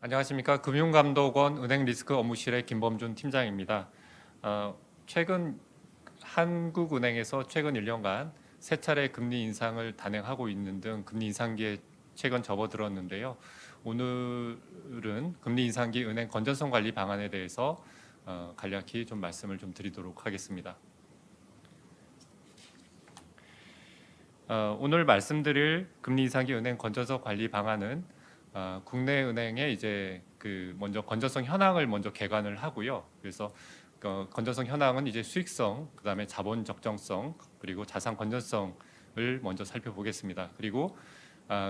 안녕하십니까. 금융감독원 은행리스크 업무실의 김범준 팀장입니다. 최근 한국은행에서 최근 1년간 세 차례 금리 인상을 단행하고 있는 등 금리 인상기에 최근 접어들었는데요. 오늘은 금리 인상기 은행 건전성 관리 방안에 대해서 간략히 좀 말씀을 좀 드리도록 하겠습니다. 오늘 말씀드릴 금리 인상기 은행 건전성 관리 방안은 국내 은행의 이제 먼저 건전성 현황을 먼저 개관을 하고요. 그래서 건전성 현황은 이제 수익성, 그다음에 자본 적정성, 그리고 자산 건전성을 먼저 살펴보겠습니다. 그리고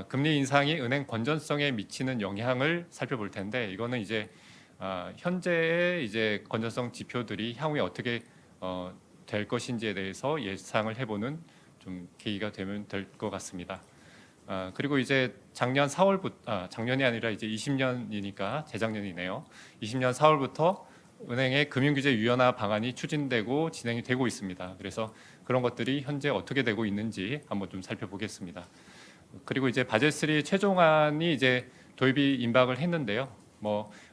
금리 인상이 은행 건전성에 미치는 영향을 살펴볼 텐데, 이거는 이제 현재의 이제 건전성 지표들이 향후에 어떻게 될 것인지에 대해서 예상을 해보는 좀 계기가 되면 될 것 같습니다. 그리고 이제 작년 4월부터 작년이 아니라 이제 20년이니까 재작년이네요. 20년 4월부터 은행의 금융규제 유연화 방안이 추진되고 진행이 되고 있습니다. 그래서 그런 것들이 현재 어떻게 되고 있는지 한번 좀 살펴보겠습니다. 그리고 이제 바젤3 최종안이 이제 도입이 임박을 했는데요.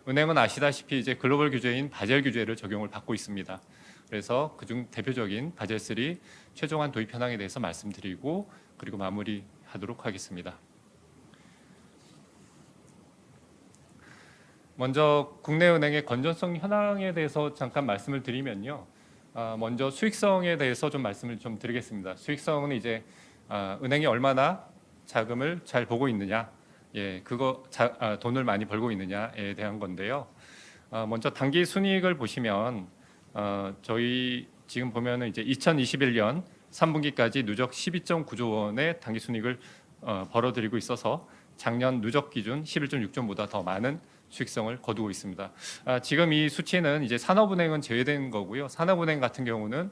은행은 아시다시피 이제 글로벌 규제인 바젤 규제를 적용을 받고 있습니다. 그래서 그중 대표적인 바젤3 최종안 도입 현황에 대해서 말씀드리고 그리고 마무리하도록 하겠습니다. 먼저 국내은행의 건전성 현황에 대해서 잠깐 말씀을 드리면요. 먼저 수익성에 대해서 좀 말씀을 좀 드리겠습니다. 수익성은 이제 은행이 얼마나 자금을 잘 보고 있느냐, 돈을 많이 벌고 있느냐에 대한 건데요. 먼저 단기 순이익을 보시면 저희 지금 보면은 이제 2021년 3분기까지 누적 12.9조 원의 단기 순이익을 벌어들이고 있어서 작년 누적 기준 11.6조보다 더 많은 수익성을 거두고 있습니다. 지금 이 수치는 이제 산업은행은 제외된 거고요. 산업은행 같은 경우는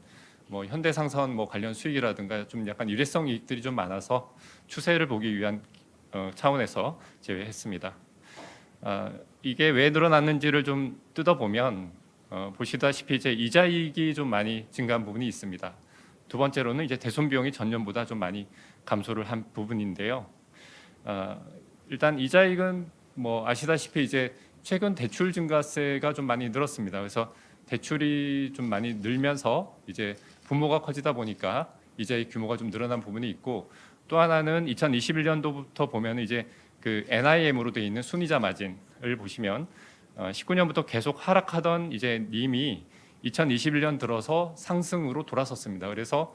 현대상선 관련 수익이라든가 좀 약간 일회성 이익들이 좀 많아서 추세를 보기 위한 차원에서 제외했습니다. 이게 왜 늘어났는지를 좀 뜯어보면 보시다시피 이제 이자 이익이 좀 많이 증가한 부분이 있습니다. 두 번째로는 이제 대손 비용이 전년보다 좀 많이 감소를 한 부분인데요. 일단 이자 이익은 아시다시피 이제 최근 대출 증가세가 좀 많이 늘었습니다. 그래서 대출이 좀 많이 늘면서 이제 분모가 커지다 보니까 이자의 규모가 좀 늘어난 부분이 있고, 또 하나는 2021년도부터 보면 이제 그 NIM으로 되어 있는 순이자 마진을 보시면 19년부터 계속 하락하던 이제 님이 2021년 들어서 상승으로 돌아섰습니다. 그래서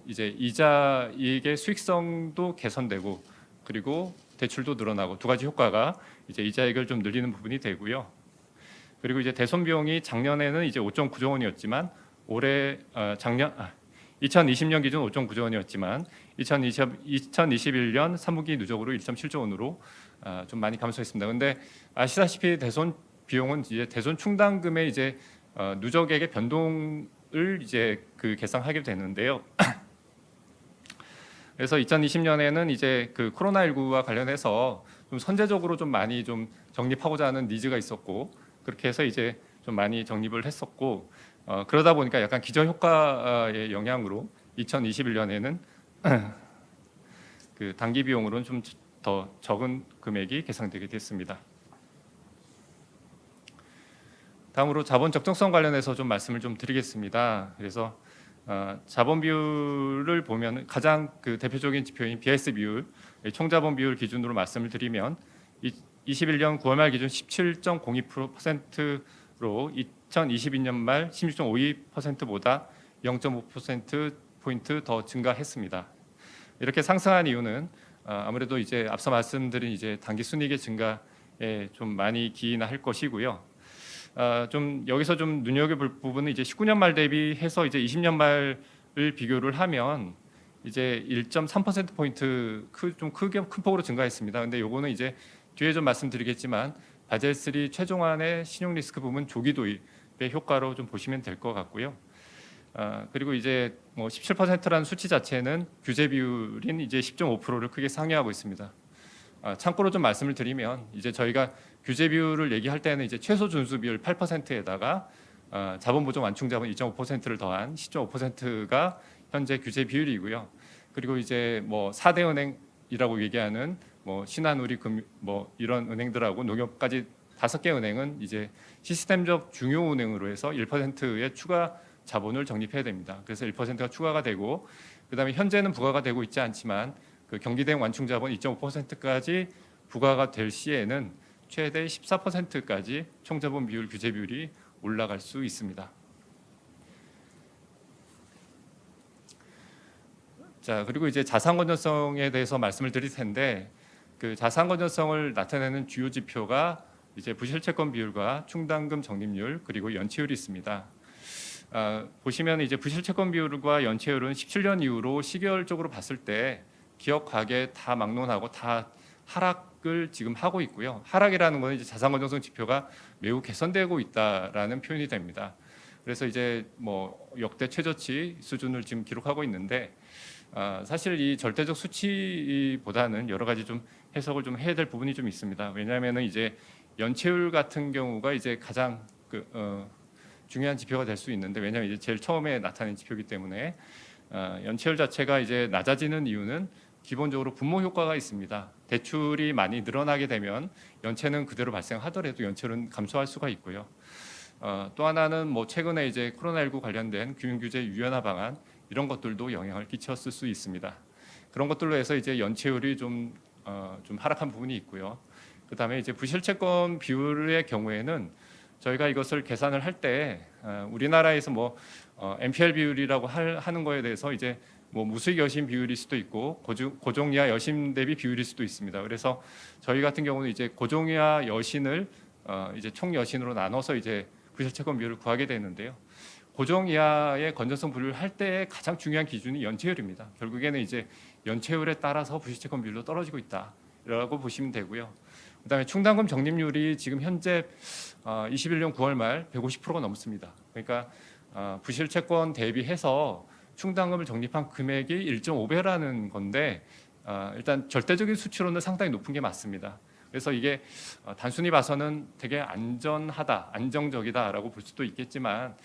이제 이자 이익의 수익성도 개선되고 그리고 대출도 늘어나고 두 가지 효과가 이제 이자익을 좀 늘리는 부분이 되고요. 그리고 이제 대손 비용이 작년에는 이제 5.9조 원이었지만 올해 2020년 기준 5.9조 원이었지만 2021년 3분기 누적으로 1.7조 원으로 좀 많이 감소했습니다. 근데 아시다시피 대손 비용은 이제 대손 충당금의 이제 누적액의 변동을 이제 계산하게 되는데요. 그래서 2020년에는 이제 코로나19와 관련해서 좀 선제적으로 좀 많이 좀 적립하고자 하는 니즈가 있었고, 그렇게 해서 이제 좀 많이 적립을 했었고, 그러다 보니까 약간 기저 효과의 영향으로 2021년에는 단기 비용으로는 좀 더 적은 금액이 계산되게 됐습니다. 다음으로 자본 적정성 관련해서 좀 말씀을 좀 드리겠습니다. 그래서 자본 비율을 보면 가장 대표적인 지표인 BIS 비율, 총자본 비율 기준으로 말씀을 드리면 21년 9월 말 기준 17.02%로 2022년 말 16.52%보다 0.5% 포인트 더 증가했습니다. 이렇게 상승한 이유는 아무래도 이제 앞서 말씀드린 이제 단기 순이익의 증가에 좀 많이 기인할 것이고요. 좀 여기서 좀 눈여겨볼 부분은 이제 19년 말 대비해서 이제 20년 말을 비교를 하면 이제 1.3% 포인트 좀 큰 폭으로 증가했습니다. 근데 요거는 이제 뒤에 좀 말씀드리겠지만 바젤3 최종안의 신용 리스크 부분 조기 도입의 효과로 좀 보시면 될 것 같고요. 그리고 이제 17%라는 수치 자체는 규제 비율인 이제 10.5%를 크게 상회하고 있습니다. 참고로 좀 말씀을 드리면 이제 저희가 규제 비율을 얘기할 때는 이제 최소 준수 비율 8%에다가 자본 보정 완충 자본 2.5%를 더한 10.5%가 현재 규제 비율이고요. 그리고 이제 4대 은행이라고 얘기하는 뭐 신한우리금 뭐 이런 은행들하고 농협까지 5개 은행은 이제 시스템적 중요 은행으로 해서 1%의 추가 자본을 적립해야 됩니다. 그래서 1%가 추가가 되고 그다음에 현재는 부과가 되고 있지 않지만 그 경기대행 완충 자본 2.5%까지 부과가 될 시에는 최대 14%까지 총자본 비율 규제 비율이 올라갈 수 있습니다. 자, 그리고 이제 자산 건전성에 대해서 말씀을 드릴 텐데 그 자산 건전성을 나타내는 주요 지표가 이제 부실채권 비율과 충당금 적립률 그리고 연체율이 있습니다. 보시면 이제 부실채권 비율과 연체율은 17년 이후로 시계열적으로 봤을 때 기업 가계 다 막론하고 다 하락을 지금 하고 있고요. 하락이라는 것은 이제 자산 건전성 지표가 매우 개선되고 있다라는 표현이 됩니다. 그래서 이제 뭐 역대 최저치 수준을 지금 기록하고 있는데 사실 이 절대적 수치보다는 여러 가지 좀 해석을 좀 해야 될 부분이 좀 있습니다. 왜냐하면은 이제 연체율 같은 경우가 이제 가장 중요한 지표가 될 수 있는데 왜냐하면 이제 제일 처음에 나타낸 지표이기 때문에 연체율 자체가 이제 낮아지는 이유는 기본적으로 분모 효과가 있습니다. 대출이 많이 늘어나게 되면 연체는 그대로 발생하더라도 연체율은 감소할 수가 있고요. 또 하나는 뭐 최근에 이제 코로나19 관련된 금융규제 유연화 방안 이런 것들도 영향을 끼쳤을 수 있습니다. 그런 것들로 해서 이제 연체율이 좀 하락한 부분이 있고요. 그다음에 이제 부실채권 비율의 경우에는 저희가 이것을 계산을 할 때 우리나라에서 뭐 NPL 비율이라고 하는 거에 대해서 이제 뭐 무수익 여신 비율일 수도 있고 고종 이하 여신 대비 비율일 수도 있습니다. 그래서 저희 같은 경우는 이제 고종 이하 여신을 이제 총 여신으로 나눠서 이제 부실채권 비율을 구하게 되는데요. 고종 이하의 건전성 분류를 할 때 가장 중요한 기준이 연체율입니다. 결국에는 이제 연체율에 따라서 부실채권 비율도 떨어지고 있다라고 보시면 되고요. 그다음에 충당금 적립률이 지금 현재 21년 9월 말 150%가 넘습니다. 그러니까 부실채권 대비해서 충당금을 적립한 금액이 1.5배라는 건데 일단 절대적인 수치로는 상당히 높은 게 맞습니다. 그래서 이게 단순히 봐서는 되게 안전하다, 안정적이다라고 볼 수도 있겠지만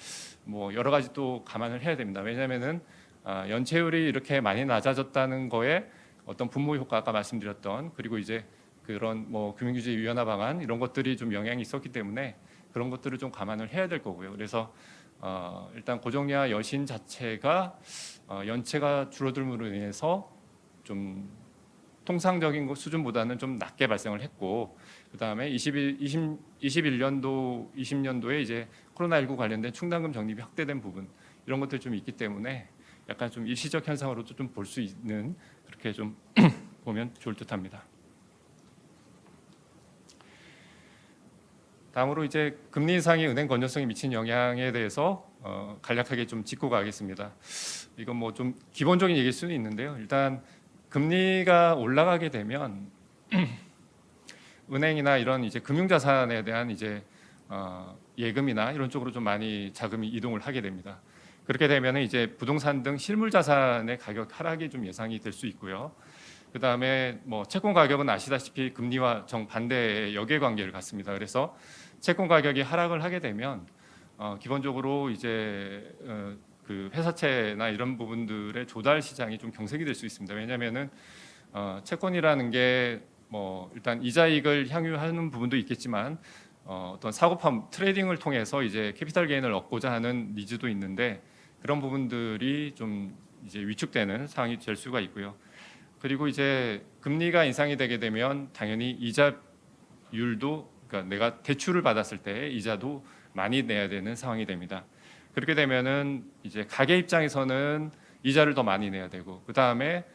뭐 여러 가지 또 감안을 해야 됩니다. 왜냐하면은 연체율이 이렇게 많이 낮아졌다는 거에 어떤 분모 효과 아까 말씀드렸던 그리고 이제 그런 뭐 금융규제 유연화 방안 이런 것들이 좀 영향이 있었기 때문에 그런 것들을 좀 감안을 해야 될 거고요. 그래서 일단 고종이하 여신 자체가 연체가 줄어들므로 인해서 좀 통상적인 수준보다는 좀 낮게 발생을 했고 그다음에 21년도 20년도에 이제 코로나19 관련된 충당금 적립이 확대된 부분 이런 것들이 좀 있기 때문에 약간 좀 일시적 현상으로도 좀 볼 수 있는 그렇게 좀 보면 좋을 듯합니다. 다음으로 이제 금리 인상이 은행 건전성에 미친 영향에 대해서 간략하게 좀 짚고 가겠습니다. 이건 뭐 좀 기본적인 얘기일 수는 있는데요. 일단 금리가 올라가게 되면 은행이나 이런 이제 금융자산에 대한 이제 예금이나 이런 쪽으로 좀 많이 자금이 이동을 하게 됩니다. 그렇게 되면 이제 부동산 등 실물 자산의 가격 하락이 좀 예상이 될 수 있고요. 그 다음에 뭐 채권 가격은 아시다시피 금리와 정반대의 역외관계를 갖습니다. 그래서 채권 가격이 하락을 하게 되면 기본적으로 이제 그 회사채나 이런 부분들의 조달 시장이 좀 경색이 될 수 있습니다. 왜냐하면은 채권이라는 게 뭐 일단 이자이익을 향유하는 부분도 있겠지만 어떤 사고팔 트레이딩을 통해서 이제 캐피탈 게인을 얻고자 하는 니즈도 있는데 그런 부분들이 좀 이제 위축되는 상황이 될 수가 있고요. 그리고 이제 금리가 인상이 되게 되면 당연히 이자율도 그러니까 내가 대출을 받았을 때 이자도 많이 내야 되는 상황이 됩니다. 그렇게 되면은 이제 가계 입장에서는 이자를 더 많이 내야 되고 그 다음에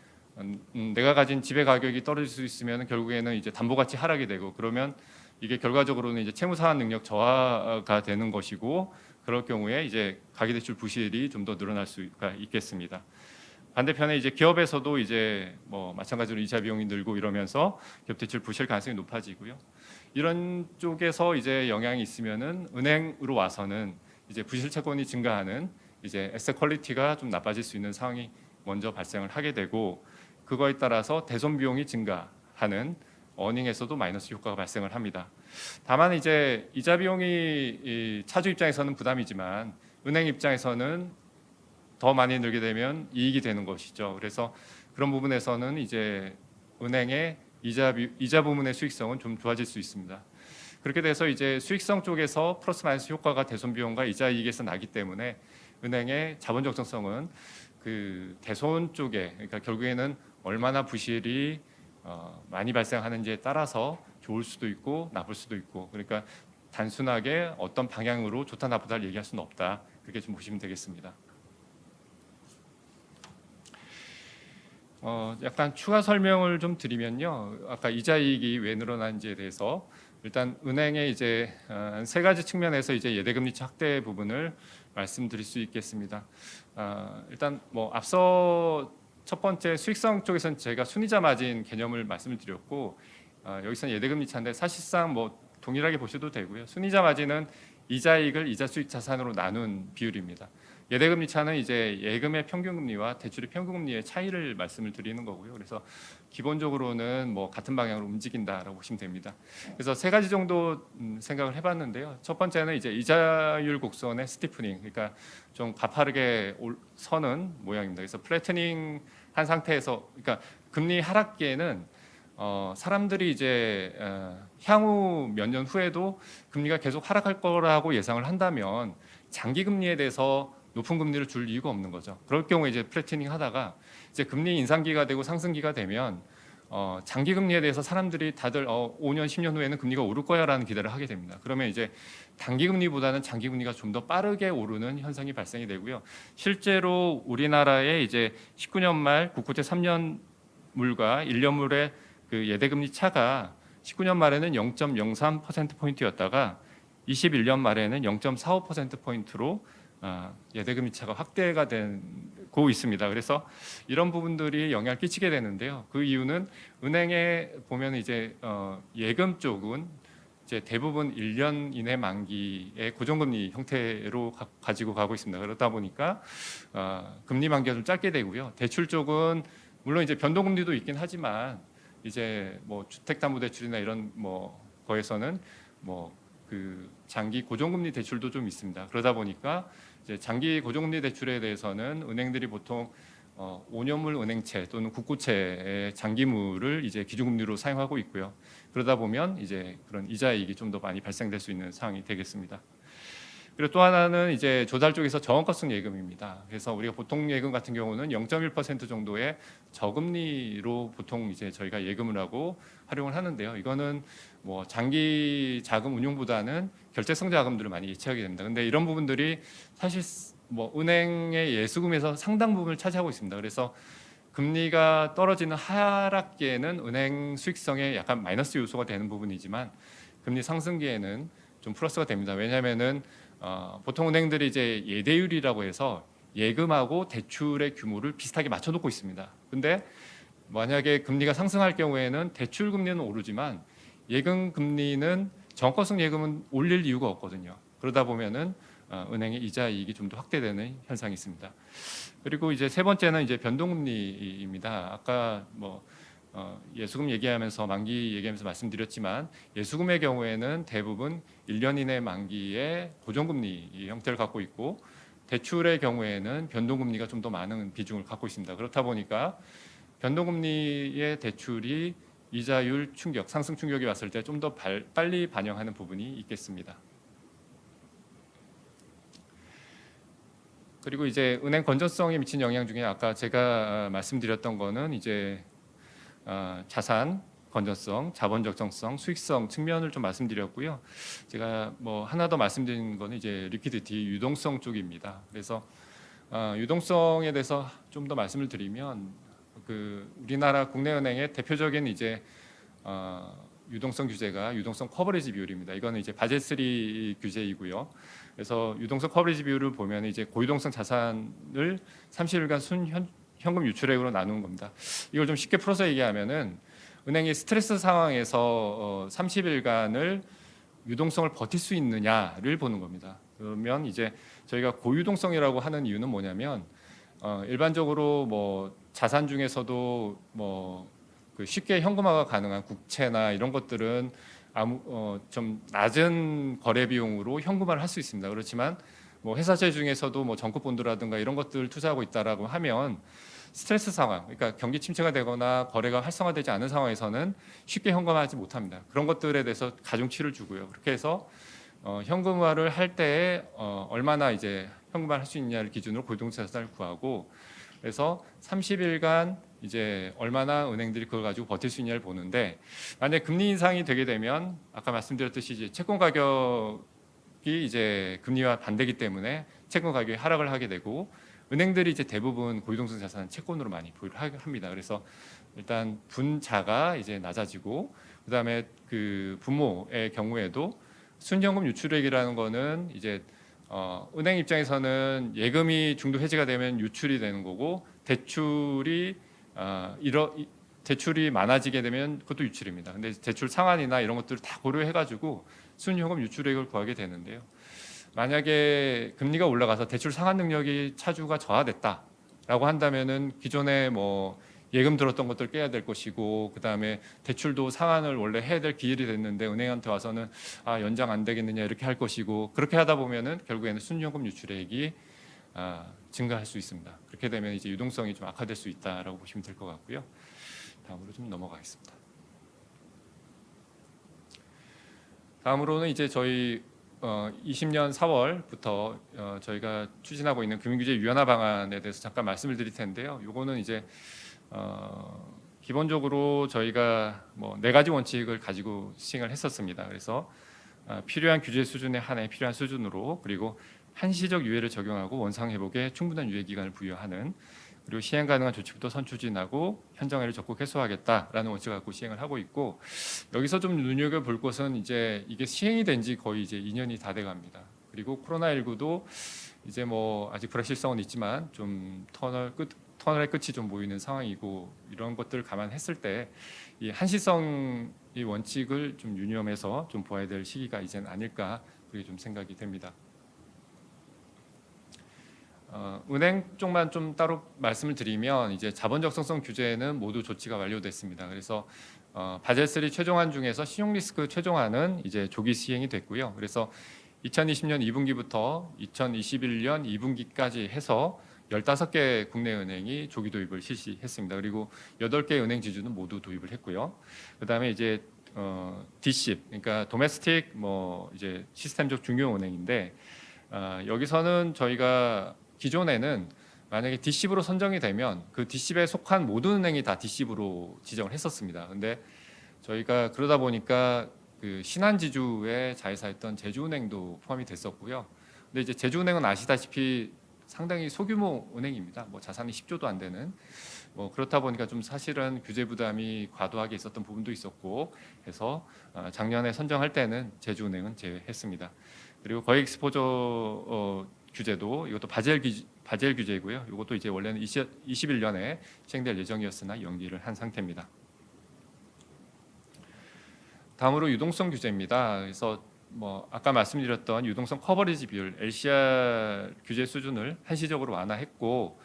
내가 가진 집의 가격이 떨어질 수 있으면 결국에는 이제 담보가치 하락이 되고 그러면 이게 결과적으로는 이제 채무상환 능력 저하가 되는 것이고 그럴 경우에 이제 가계대출 부실이 좀 더 늘어날 수가 있겠습니다. 반대편에 이제 기업에서도 이제 뭐 마찬가지로 이자 비용이 늘고 이러면서 기업 대출 부실 가능성이 높아지고요. 이런 쪽에서 이제 영향이 있으면은 은행으로 와서는 이제 부실 채권이 증가하는 이제 에셋 퀄리티가 좀 나빠질 수 있는 상황이 먼저 발생을 하게 되고 그거에 따라서 대손 비용이 증가하는 어닝에서도 마이너스 효과가 발생을 합니다. 다만 이제 이자 비용이 차주 입장에서는 부담이지만 은행 입장에서는 더 많이 늘게 되면 이익이 되는 것이죠. 그래서 그런 부분에서는 이제 은행의 이자 부문의 수익성은 좀 좋아질 수 있습니다. 그렇게 돼서 이제 수익성 쪽에서 플러스 마이너스 효과가 대손 비용과 이자 이익에서 나기 때문에 은행의 자본 적정성은 그 대손 쪽에, 그러니까 결국에는 얼마나 부실이 많이 발생하는지에 따라서 좋을 수도 있고 나쁠 수도 있고, 그러니까 단순하게 어떤 방향으로 좋다 나쁘다를 얘기할 수는 없다. 그렇게 좀 보시면 되겠습니다. 약간 추가 설명을 좀 드리면요. 아까 이자 이익이 왜 늘어난지에 대해서 일단 은행의 이제 세 가지 측면에서 이제 예대금리 확대 부분을 말씀드릴 수 있겠습니다. 일단 뭐 앞서 첫 번째 수익성 쪽에서는 제가 순이자 마진 개념을 말씀을 드렸고, 여기서는 예대금리 차인데 사실상 뭐 동일하게 보셔도 되고요. 순이자 마진은 이자이익을 이자 수익 자산으로 나눈 비율입니다. 예대금리 차는 이제 예금의 평균금리와 대출의 평균금리의 차이를 말씀을 드리는 거고요. 그래서 기본적으로는 뭐 같은 방향으로 움직인다라고 보시면 됩니다. 그래서 세 가지 정도 생각을 해봤는데요. 첫 번째는 이제 이자율 곡선의 스티프닝, 그러니까 좀 가파르게 서는 모양입니다. 그래서 플래트닝 한 상태에서, 그러니까 금리 하락기에는 사람들이 이제 향후 몇 년 후에도 금리가 계속 하락할 거라고 예상을 한다면 장기 금리에 대해서 높은 금리를 줄 이유가 없는 거죠. 그럴 경우에 이제 플래티닝 하다가 이제 금리 인상기가 되고 상승기가 되면 장기 금리에 대해서 사람들이 다들 5년, 10년 후에는 금리가 오를 거야라는 기대를 하게 됩니다. 그러면 이제 단기 금리보다는 장기 금리가 좀 더 빠르게 오르는 현상이 발생이 되고요. 실제로 우리나라의 이제 19년 말 국고채 3년 물과 1년 물의 그 예대금리 차가 19년 말에는 0.03% 포인트였다가 21년 말에는 0.45% 포인트로 예대금리 차가 확대가 되고 있습니다. 그래서 이런 부분들이 영향을 끼치게 되는데요. 그 이유는 은행에 보면 이제 예금 쪽은 이제 대부분 1년 이내 만기의 고정금리 형태로 가지고 가고 있습니다. 그러다 보니까 금리 만기가 좀 짧게 되고요. 대출 쪽은 물론 이제 변동금리도 있긴 하지만 이제 뭐 주택담보대출이나 이런 뭐 거에서는 뭐 그 장기 고정금리 대출도 좀 있습니다. 그러다 보니까 이제 장기 고정금리 대출에 대해서는 은행들이 보통 5년물 은행채 또는 국고채의 장기물을 이제 기준금리로 사용하고 있고요. 그러다 보면 이제 그런 이자이익이 좀 더 많이 발생될 수 있는 상황이 되겠습니다. 그리고 또 하나는 이제 조달 쪽에서 저원가성 예금입니다. 그래서 우리가 보통 예금 같은 경우는 0.1% 정도의 저금리로 보통 이제 저희가 예금을 하고 활용을 하는데요. 이거는 뭐 장기 자금 운용보다는 결제성 자금들을 많이 예치하게 됩니다. 근데 이런 부분들이 사실 뭐 은행의 예수금에서 상당 부분을 차지하고 있습니다. 그래서 금리가 떨어지는 하락기에는 은행 수익성에 약간 마이너스 요소가 되는 부분이지만 금리 상승기에는 좀 플러스가 됩니다. 왜냐하면은 보통 은행들이 이제 예대율이라고 해서 예금하고 대출의 규모를 비슷하게 맞춰놓고 있습니다. 근데 만약에 금리가 상승할 경우에는 대출 금리는 오르지만 예금 금리는 저가성 예금은 올릴 이유가 없거든요. 그러다 보면은 은행의 이자 이익이 좀 더 확대되는 현상이 있습니다. 그리고 이제 세 번째는 이제 변동금리입니다. 아까 뭐 예수금 얘기하면서 만기 얘기하면서 말씀드렸지만 예수금의 경우에는 대부분 1년 이내 만기의 고정금리 형태를 갖고 있고 대출의 경우에는 변동금리가 좀 더 많은 비중을 갖고 있습니다. 그렇다 보니까 변동금리의 대출이 이자율 충격, 상승 충격이 왔을 때 좀 더 빨리 반영하는 부분이 있겠습니다. 그리고 이제 은행 건전성에 미친 영향 중에 아까 제가 말씀드렸던 거는 이제 자산 건전성, 자본 적정성, 수익성 측면을 좀 말씀드렸고요. 제가 뭐 하나 더 말씀드린 거는 이제 리퀴디티 유동성 쪽입니다. 그래서 유동성에 대해서 좀 더 말씀을 드리면 그 우리나라 국내 은행의 대표적인 이제 유동성 규제가 유동성 커버리지 비율입니다. 이거는 이제 바젤 3 규제이고요. 그래서 유동성 커버리지 비율을 보면 이제 고유동성 자산을 30일간 현금 유출액으로 나누는 겁니다. 이걸 좀 쉽게 풀어서 얘기하면은 은행이 스트레스 상황에서 30일간을 유동성을 버틸 수 있느냐를 보는 겁니다. 그러면 이제 저희가 고유동성이라고 하는 이유는 뭐냐면 일반적으로 뭐 자산 중에서도 뭐 그 쉽게 현금화가 가능한 국채나 이런 것들은 좀 낮은 거래 비용으로 현금화를 할 수 있습니다. 그렇지만 뭐 회사채 중에서도 뭐 정급 본드라든가 이런 것들 투자하고 있다라고 하면 스트레스 상황, 그러니까 경기 침체가 되거나 거래가 활성화되지 않은 상황에서는 쉽게 현금화하지 못합니다. 그런 것들에 대해서 가중치를 주고요. 그렇게 해서 현금화를 할 때에 얼마나 이제 현금화를 할 수 있냐를 기준으로 고유동사 자산을 구하고, 그래서 30일간 이제 얼마나 은행들이 그걸 가지고 버틸 수 있냐를 보는데, 만약 금리 인상이 되게 되면 아까 말씀드렸듯이 이제 채권 가격이 이제 금리와 반대기 때문에 채권 가격이 하락을 하게 되고, 은행들이 이제 대부분 고유동성 자산 채권으로 많이 보유를 합니다. 그래서 일단 분자가 이제 낮아지고, 그다음에 그 분모의 경우에도 순현금 유출액이라는 거는 이제 은행 입장에서는 예금이 중도 해지가 되면 유출이 되는 거고, 대출이 대출이 많아지게 되면 그것도 유출입니다. 근데 대출 상환이나 이런 것들을 다 고려해가지고 순현금 유출액을 구하게 되는데요. 만약에 금리가 올라가서 대출 상환 능력이 차주가 저하됐다라고 한다면은 기존에 뭐 예금 들었던 것들 깨야 될 것이고, 그다음에 대출도 상환을 원래 해야 될 기일이 됐는데 은행한테 와서는 연장 안 되겠느냐 이렇게 할 것이고, 그렇게 하다 보면은 결국에는 순현금 유출액이 증가할 수 있습니다. 그렇게 되면 이제 유동성이 좀 악화될 수 있다라고 보시면 될 것 같고요. 다음으로 좀 넘어가겠습니다. 다음으로는 이제 저희 20년 4월부터 저희가 추진하고 있는 금융규제 유연화 방안에 대해서 잠깐 말씀을 드릴 텐데요. 요거는 이제 기본적으로 저희가 뭐 4가지 원칙을 가지고 시행을 했었습니다. 그래서 필요한 규제 수준에 한해 필요한 수준으로, 그리고 한시적 유예를 적용하고 원상 회복에 충분한 유예 기간을 부여하는, 그리고 시행 가능한 조치부터 선추진하고 현장화를 적극 해소하겠다라는 원칙을 갖고 시행을 하고 있고, 여기서 좀 눈여겨볼 것은 이제 이게 시행이 된 지 거의 이제 2년이 다 돼갑니다. 그리고 코로나19도 이제 뭐 아직 불확실성은 있지만 좀 터널의 끝이 좀 보이는 상황이고, 이런 것들을 감안했을 때 이 한시성 이 원칙을 좀 유념해서 좀 보아야 될 시기가 이제는 아닐까, 그게 좀 생각이 됩니다. 은행 쪽만 좀 따로 말씀을 드리면, 이제 자본 적성성 규제는 모두 조치가 완료됐습니다. 그래서 바젤 3 최종안 중에서 신용 리스크 최종안은 이제 조기 시행이 됐고요. 그래서 2020년 2분기부터 2021년 2분기까지 해서 15개 국내 은행이 조기 도입을 실시했습니다. 그리고 8개 은행 지주는 모두 도입을 했고요. 그다음에 이제 DSIB, 그러니까 도메스틱 뭐 이제 시스템적 중요 은행인데, 여기서는 저희가 기존에는 만약에 DSIB으로 선정이 되면 그 DSIB에 속한 모든 은행이 다 DSIB으로 지정을 했었습니다. 근데 저희가 그러다 보니까 그 신한지주의 자회사였던 제주은행도 포함이 됐었고요. 근데 이제 제주은행은 아시다시피 상당히 소규모 은행입니다. 뭐 자산이 10조도 안 되는. 뭐 그렇다 보니까 좀 사실은 규제 부담이 과도하게 있었던 부분도 있었고 해서 작년에 선정할 때는 제주은행은 제외했습니다. 그리고 거액 익스포저 규제도 이것도 바젤 규제이고요. 이것도 이제 원래는 21년에 시행될 예정이었으나 연기를 한 상태입니다. 다음으로 유동성 규제입니다. 그래서 뭐 아까 말씀드렸던 유동성 커버리지 비율 LCR 규제 수준을 한시적으로 완화했고,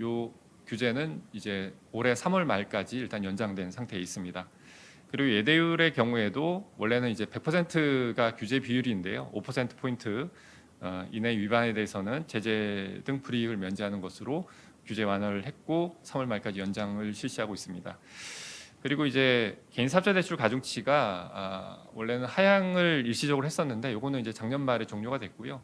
요 규제는 이제 올해 3월 말까지 일단 연장된 상태에 있습니다. 그리고 예대율의 경우에도 원래는 이제 100%가 규제 비율인데요. 5% 포인트 이내 위반에 대해서는 제재 등 불이익을 면제하는 것으로 규제 완화를 했고 3월 말까지 연장을 실시하고 있습니다. 그리고 이제 개인사업자 대출 가중치가 원래는 하향을 일시적으로 했었는데, 요거는 이제 작년 말에 종료가 됐고요.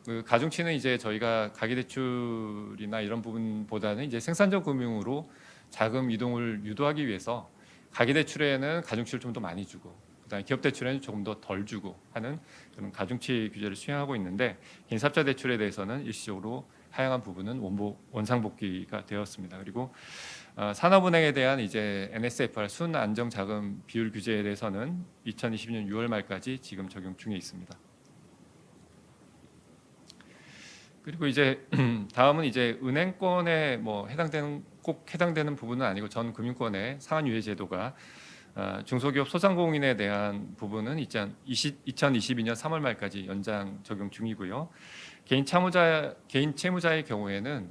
그 가중치는 이제 저희가 가계대출이나 이런 부분보다는 이제 생산적 금융으로 자금 이동을 유도하기 위해서 가계대출에는 가중치를 좀 더 많이 주고, 그다음에 기업대출에는 조금 더 덜 주고 하는 그런 가중치 규제를 수행하고 있는데, 개인사업자 대출에 대해서는 일시적으로 하향한 부분은 원상복귀가 되었습니다. 그리고 산업은행에 대한 이제 NSFR 순안정자금 비율 규제에 대해서는 2020년 6월 말까지 지금 적용 중에 있습니다. 그리고 이제 다음은 이제 은행권에 뭐 꼭 해당되는 부분은 아니고 전 금융권의 상한유예 제도가 중소기업 소상공인에 대한 부분은 2022년 3월 말까지 연장 적용 중이고요. 개인 채무자의 경우에는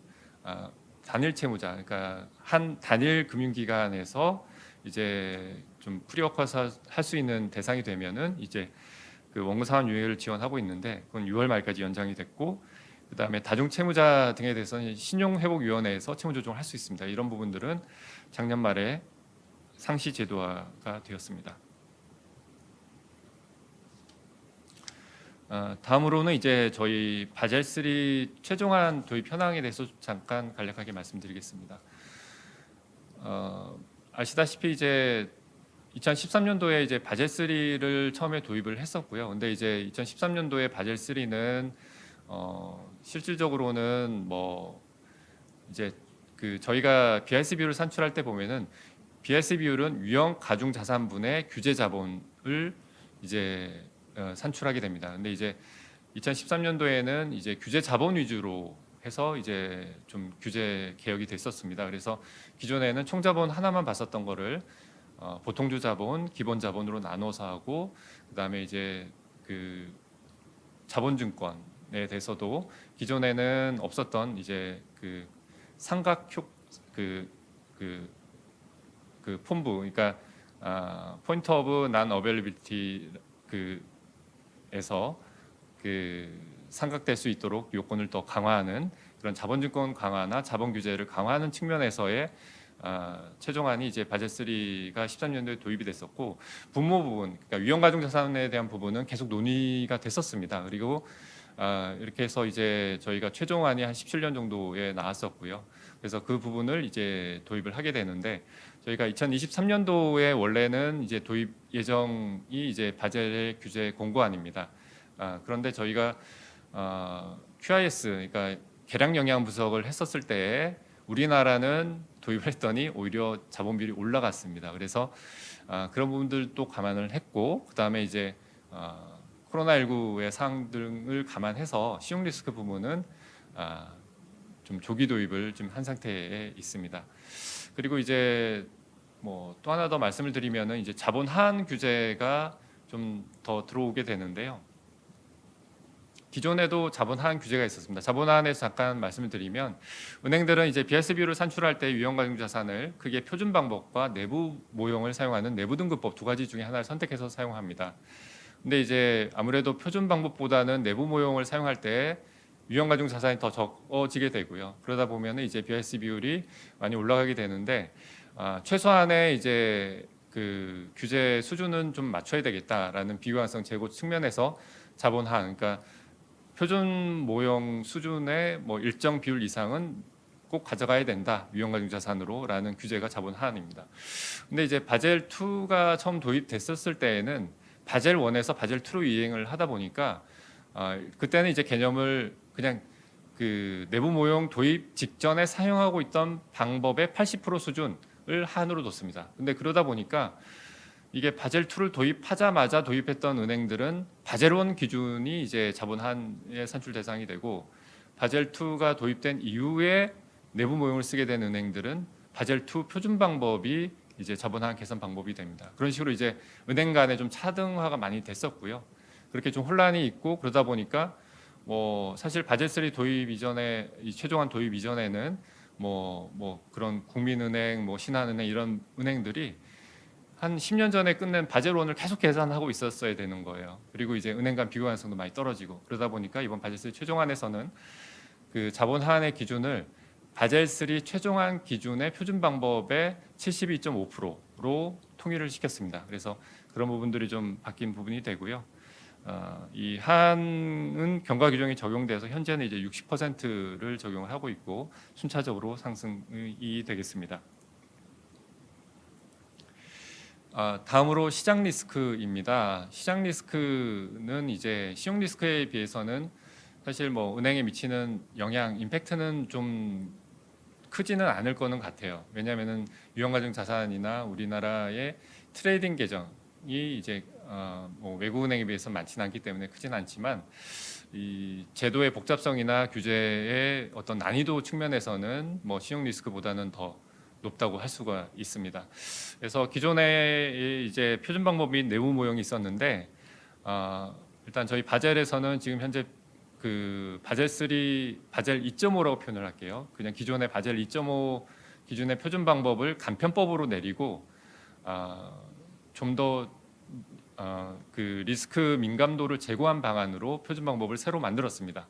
단일 채무자, 그러니까 한 단일 금융기관에서 이제 좀 프리워커스 할 수 있는 대상이 되면은 이제 그 원금 상환 유예를 지원하고 있는데, 그건 6월 말까지 연장이 됐고, 그다음에 다중 채무자 등에 대해서는 신용회복위원회에서 채무 조정을 할 수 있습니다. 이런 부분들은 작년 말에 상시 제도화가 되었습니다. 다음으로는 이제 저희 바젤 3 최종안 도입 현황에 대해서 잠깐 간략하게 말씀드리겠습니다. 아시다시피 이제 2013년도에 이제 바젤 3를 처음에 도입을 했었고요. 근데 이제 2013년도에 바젤 3는 실질적으로는 뭐 이제 그 저희가 BIS 비율을 산출할 때 보면은 BIS 비율은 유형 가중 자산분의 규제 자본을 이제 산출하게 됩니다. 근데 이제 2013년도에는 이제 규제 자본 위주로 해서 이제 좀 규제 개혁이 됐었습니다. 그래서 기존에는 총자본 하나만 봤었던 거를 보통주 자본, 기본 자본으로 나눠서 하고, 그다음에 이제 그 자본증권에 대해서도 기존에는 없었던 이제 그 삼각효 그 폰부, 그러니까 포인트 오브 난 어베일리비티 그에서 그 상각될 수 있도록 요건을 더 강화하는 그런 자본증권 강화나 자본 규제를 강화하는 측면에서의 최종안이 이제 바젤 3가 13년도에 도입이 됐었고, 분모 부분, 그러니까 위험가중 자산에 대한 부분은 계속 논의가 됐었습니다. 그리고 이렇게 해서 이제 저희가 최종안이 한 17년 정도에 나왔었고요. 그래서 그 부분을 이제 도입을 하게 되는데, 저희가 2023년도에 원래는 이제 도입 예정이 이제 바젤 규제 공고안입니다. 그런데 저희가 QIS, 그러니까 계량 영향 분석을 했었을 때 우리나라는 도입을 했더니 오히려 자본 비율이 올라갔습니다. 그래서 그런 부분들도 감안을 했고, 그다음에 이제 코로나19의 상황 등을 감안해서 신용 리스크 부분은 좀 조기 도입을 좀 한 상태에 있습니다. 그리고 이제 뭐 또 하나 더 말씀을 드리면은 이제 자본 하한 규제가 좀 더 들어오게 되는데요. 기존에도 자본 하한 규제가 있었습니다. 자본 하한에서 잠깐 말씀을 드리면, 은행들은 이제 BIS 비율을 산출할 때 유형가중 자산을 크게 표준 방법과 내부 모형을 사용하는 내부 등급법 두 가지 중에 하나를 선택해서 사용합니다. 근데 이제 아무래도 표준 방법보다는 내부 모형을 사용할 때 유형가중 자산이 더 적어지게 되고요. 그러다 보면 이제 BIS 비율이 많이 올라가게 되는데, 최소한의 이제 그 규제 수준은 좀 맞춰야 되겠다라는 비교환성 제고 측면에서 자본 하한, 그러니까 표준 모형 수준의 뭐 일정 비율 이상은 꼭 가져가야 된다, 유형가중 자산으로라는 규제가 자본 하한입니다. 근데 이제 바젤 2가 처음 도입됐었을 때에는 바젤 1에서 바젤 2로 이행을 하다 보니까 그때는 이제 개념을 그냥 그 내부 모형 도입 직전에 사용하고 있던 방법의 80% 수준을 한으로 뒀습니다. 근데 그러다 보니까 이게 바젤 2를 도입하자마자 도입했던 은행들은 바젤 1 기준이 이제 자본 한의 산출 대상이 되고, 바젤 2가 도입된 이후에 내부 모형을 쓰게 된 은행들은 바젤 2 표준 방법이 이제 자본 한 개선 방법이 됩니다. 그런 식으로 이제 은행 간에 좀 차등화가 많이 됐었고요. 그렇게 좀 혼란이 있고, 그러다 보니까 뭐 사실 바젤 3 도입 이전에, 이 최종안 도입 이전에는 뭐 그런 국민은행, 뭐 신한은행 이런 은행들이 한 10년 전에 끝낸 바젤 1을 계속 계산하고 있었어야 되는 거예요. 그리고 이제 은행 간 비교 가능성도 많이 떨어지고, 그러다 보니까 이번 바젤 3 최종안에서는 그 자본 하한의 기준을 바젤 3 최종안 기준의 표준 방법의 72.5%로 통일을 시켰습니다. 그래서 그런 부분들이 좀 바뀐 부분이 되고요. 이 하한은 경과 규정이 적용돼서 현재는 이제 60%를 적용을 하고 있고, 순차적으로 상승이 되겠습니다. 다음으로 시장 리스크입니다. 시장 리스크는 이제 신용 리스크에 비해서는 사실 뭐 은행에 미치는 영향, 임팩트는 좀 크지는 않을 거는 같아요. 왜냐하면은 유형가중 자산이나 우리나라의 트레이딩 계정이 이제 뭐 외국 은행에 비해서 많지는 않기 때문에 크지는 않지만, 이 제도의 복잡성이나 규제의 어떤 난이도 측면에서는 뭐 신용 리스크보다는 더 높다고 할 수가 있습니다. 그래서 기존에 이제 표준 방법인 내부 모형이 있었는데, 일단 저희 바젤에서는 지금 현재 그 바젤 3, 바젤 2.5라고 표현을 할게요. 그냥 기존의 바젤 2.5 기준의 표준 방법을 간편법으로 내리고, 좀 더 그 리스크 민감도를 제고한 방안으로 표준 방법을 새로 만들었습니다.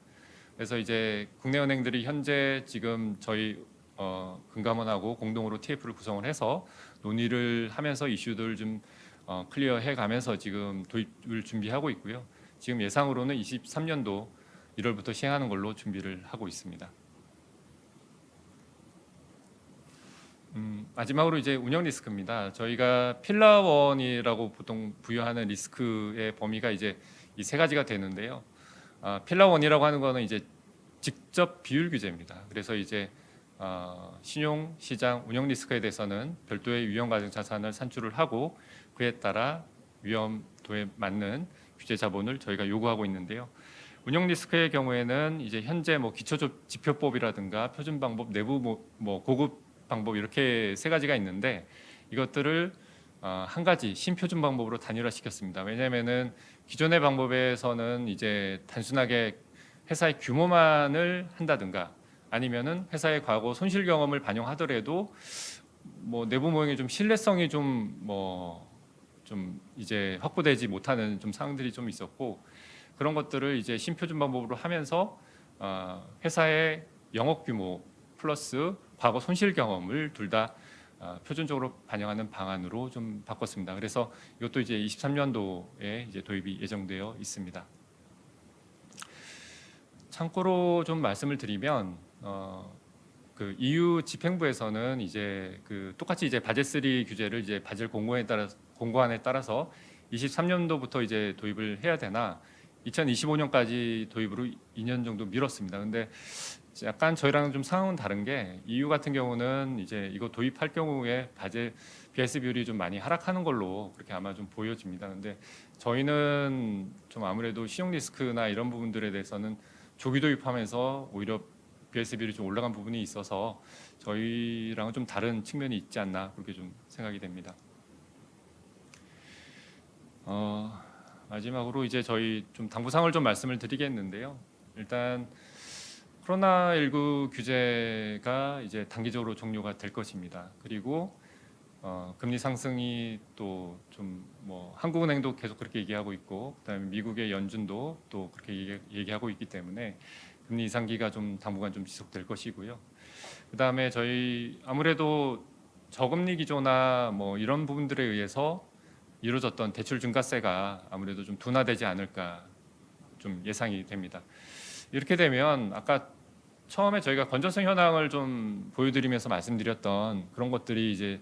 그래서 이제 국내 은행들이 현재 지금 저희 금감원하고 공동으로 TF를 구성을 해서 논의를 하면서 이슈들 좀 클리어해 가면서 지금 도입을 준비하고 있고요. 지금 예상으로는 23년도 1월부터 시행하는 걸로 준비를 하고 있습니다. 마지막으로 이제 운영 리스크입니다. 저희가 필라원이라고 보통 부여하는 리스크의 범위가 이제 이 세 가지가 되는데요. 필라원이라고 하는 거는 이제 직접 비율 규제입니다. 그래서 이제 신용, 시장, 운영 리스크에 대해서는 별도의 위험 가중 자산을 산출을 하고 그에 따라 위험도에 맞는 규제 자본을 저희가 요구하고 있는데요. 운영 리스크의 경우에는 이제 현재 뭐 기초 지표법이라든가 표준 방법, 내부 뭐 고급 방법 이렇게 세 가지가 있는데 이것들을 한 가지 신표준 방법으로 단일화시켰습니다. 왜냐하면은 기존의 방법에서는 이제 단순하게 회사의 규모만을 한다든가 아니면은 회사의 과거 손실 경험을 반영하더라도 뭐 내부 모형의 좀 신뢰성이 좀 이제 확보되지 못하는 좀 사항들이 좀 있었고 그런 것들을 이제 신표준 방법으로 하면서 회사의 영업 규모 플러스 과거 손실 경험을 둘 다 표준적으로 반영하는 방안으로 좀 바꿨습니다. 그래서 이것도 이제 23년도에 이제 도입이 예정되어 있습니다. 참고로 좀 말씀을 드리면 그 EU 집행부에서는 이제 그 똑같이 이제 바젤 3 규제를 이제 바젤 공고안에 따라서 23년도부터 이제 도입을 해야 되나 2025년까지 도입으로 2년 정도 미뤘습니다. 근데 약간 저희랑 좀 상황은 다른 게 EU 같은 경우는 이제 이거 도입할 경우에 바젤 BS 비율이 좀 많이 하락하는 걸로 그렇게 아마 좀 보여집니다. 근데 저희는 좀 아무래도 신용 리스크나 이런 부분들에 대해서는 조기 도입하면서 오히려 BS 비율이 좀 올라간 부분이 있어서 저희랑은 좀 다른 측면이 있지 않나 그렇게 좀 생각이 됩니다. 마지막으로 이제 저희 좀 당부사항을 좀 말씀을 드리겠는데요. 일단 코로나19 규제가 이제 단기적으로 종료가 될 것입니다. 그리고 금리 상승이 또 좀 뭐 한국은행도 계속 그렇게 얘기하고 있고 그다음에 미국의 연준도 또 그렇게 얘기하고 있기 때문에 금리 인상기가 좀 당분간 좀 지속될 것이고요. 그다음에 저희 아무래도 저금리 기조나 뭐 이런 부분들에 의해서 이루어졌던 대출 증가세가 아무래도 좀 둔화되지 않을까 좀 예상이 됩니다. 이렇게 되면 아까 처음에 저희가 건전성 현황을 좀 보여드리면서 말씀드렸던 그런 것들이 이제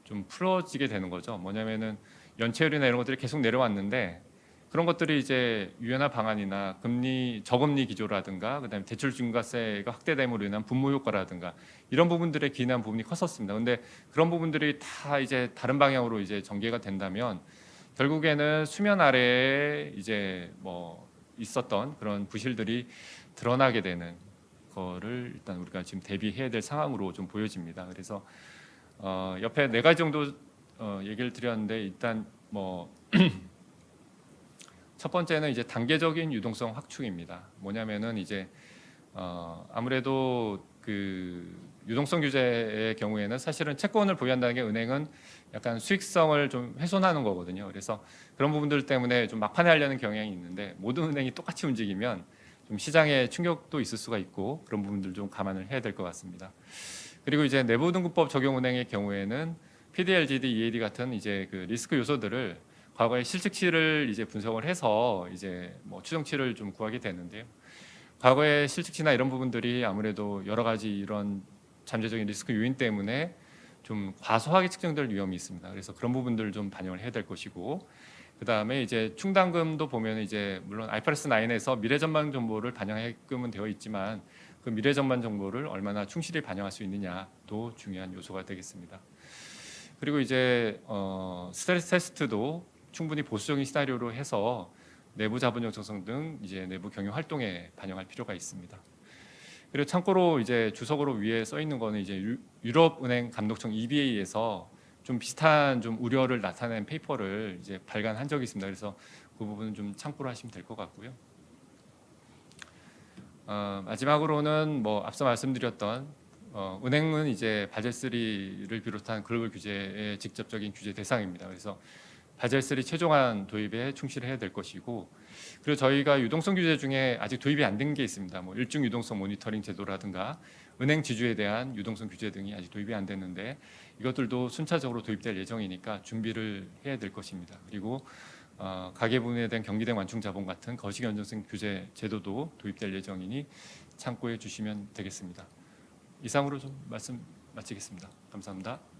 좀 풀어지게 되는 거죠. 뭐냐면은 연체율이나 이런 것들이 계속 내려왔는데 그런 것들이 이제 유연화 방안이나 저금리 기조라든가 그다음에 대출 증가세가 확대됨으로 인한 분모 효과라든가 이런 부분들에 기인한 부분이 컸었습니다. 근데 그런 부분들이 다 이제 다른 방향으로 이제 전개가 된다면 결국에는 수면 아래에 이제 뭐 있었던 그런 부실들이 드러나게 되는 거를 일단 우리가 지금 대비해야 될 상황으로 좀 보여집니다. 그래서 옆에 네 가지 정도 얘기를 드렸는데 일단 뭐 첫 번째는 이제 단계적인 유동성 확충입니다. 뭐냐면은 이제 아무래도 그 유동성 규제의 경우에는 사실은 채권을 보유한다는 게 은행은 약간 수익성을 좀 훼손하는 거거든요. 그래서 그런 부분들 때문에 좀 막판에 하려는 경향이 있는데 모든 은행이 똑같이 움직이면 좀 시장에 충격도 있을 수가 있고 그런 부분들 좀 감안을 해야 될 것 같습니다. 그리고 이제 내부등급법 적용 은행의 경우에는 PD, LGD, EAD 같은 이제 그 리스크 요소들을 과거의 실측치를 이제 분석을 해서 이제 뭐 추정치를 좀 구하게 되는데요. 과거의 실측치나 이런 부분들이 아무래도 여러 가지 이런 잠재적인 리스크 요인 때문에 좀 과소하게 측정될 위험이 있습니다. 그래서 그런 부분들을 좀 반영을 해야 될 것이고 그 다음에 이제 충당금도 보면 이제 물론 IFRS 9에서 미래 전망 정보를 반영하게끔은 되어 있지만 그 미래 전망 정보를 얼마나 충실히 반영할 수 있느냐도 중요한 요소가 되겠습니다. 그리고 이제 스트레스 테스트도 충분히 보수적인 시나리오로 해서 내부 자본 형성성 등 이제 내부 경영 활동에 반영할 필요가 있습니다. 그리고 참고로 이제 주석으로 위에 써 있는 거는 이제 유럽은행 감독청 EBA에서 좀 비슷한 좀 우려를 나타낸 페이퍼를 이제 발간한 적이 있습니다. 그래서 그 부분은 좀 참고로 하시면 될 것 같고요. 마지막으로는 뭐 앞서 말씀드렸던 은행은 이제 바젤 3를 비롯한 글로벌 규제의 직접적인 규제 대상입니다. 그래서 바젤3 최종안 도입에 충실해야 될 것이고, 그리고 저희가 유동성 규제 중에 아직 도입이 안 된 게 있습니다. 뭐 일중 유동성 모니터링 제도라든가 은행 지주에 대한 유동성 규제 등이 아직 도입이 안 됐는데 이것들도 순차적으로 도입될 예정이니까 준비를 해야 될 것입니다. 그리고 가계부문에 대한 경기대 완충 자본 같은 거시기 안정성 규제 제도도 도입될 예정이니 참고해 주시면 되겠습니다. 이상으로 좀 말씀 마치겠습니다. 감사합니다.